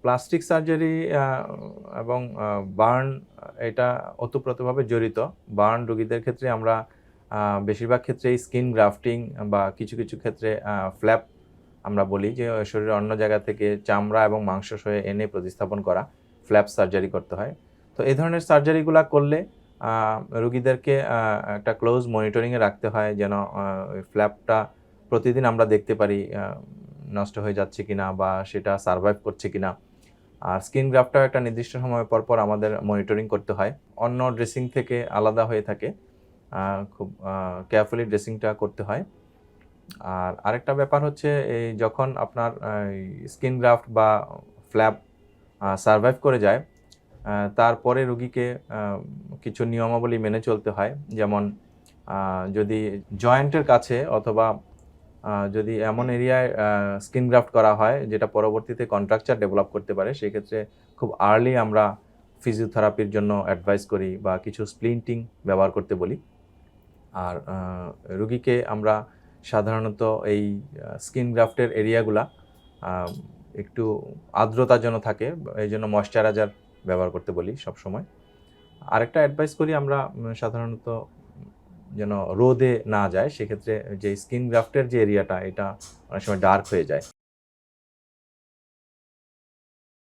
Plastic surgery এবং burn এটা ওতপ্রোতভাবে জড়িত। বার্ন রোগীদের ক্ষেত্রে আমরা বেশিরভাগ ক্ষেত্রেই স্কিন গ্রাফটিং বা কিছু কিছু ক্ষেত্রে ফ্ল্যাপ আমরা বলি যে শরীরের অন্য জায়গা থেকে চামড়া এবং মাংসসহ এনে প্রতিস্থাপন করা ফ্ল্যাপ সার্জারি করতে হয়। তো এই ধরনের সার্জারিগুলা করলে রোগীদেরকে একটা ক্লোজ মনিটরিংয়ে রাখতে হয় যেন ওই ফ্ল্যাপটা প্রতিদিন আমরা দেখতে পারি নষ্ট হয়ে যাচ্ছে কিনা বা সেটা সারভাইভ করছে কিনা। আর স্কিন গ্রাফটাও একটা নির্দিষ্ট সময় পর পর আমাদের মনিটরিং করতে হয়, অন্য ড্রেসিং থেকে আলাদা হয়ে থাকে, খুব কেয়ারফুলি ড্রেসিংটা করতে হয়। আর আরেকটা ব্যাপার হচ্ছে এই যখন আপনার স্কিন গ্রাফট বা ফ্ল্যাপ সারভাইভ করে যায় তারপরে রোগীকে কিছু নিয়মাবলী মেনে চলতে হয়। যেমন যদি জয়েন্টের কাছে অথবা যদি এমন এরিয়ায় স্কিন গ্রাফট করা হয় যেটা পরবর্তীতে কন্ট্রাকচার ডেভেলপ করতে পারে, সেক্ষেত্রে খুব আর্লি আমরা ফিজিওথেরাপির জন্য অ্যাডভাইস করি বা কিছু স্প্লিন্টিং ব্যবহার করতে বলি। আর রোগীকে আমরা সাধারণত এই স্কিন গ্রাফটের এরিয়াগুলা একটু আর্দ্রতা যেন থাকে, এই জন্য ময়শ্চারাইজার ব্যবহার করতে বলি সবসময়। আরেকটা অ্যাডভাইস করি আমরা সাধারণত যেন রোদে না যায়, সেক্ষেত্রে যে স্কিন গ্রাফটের যে এরিয়াটা এটা অনেক সময় ডার্ক হয়ে যায়,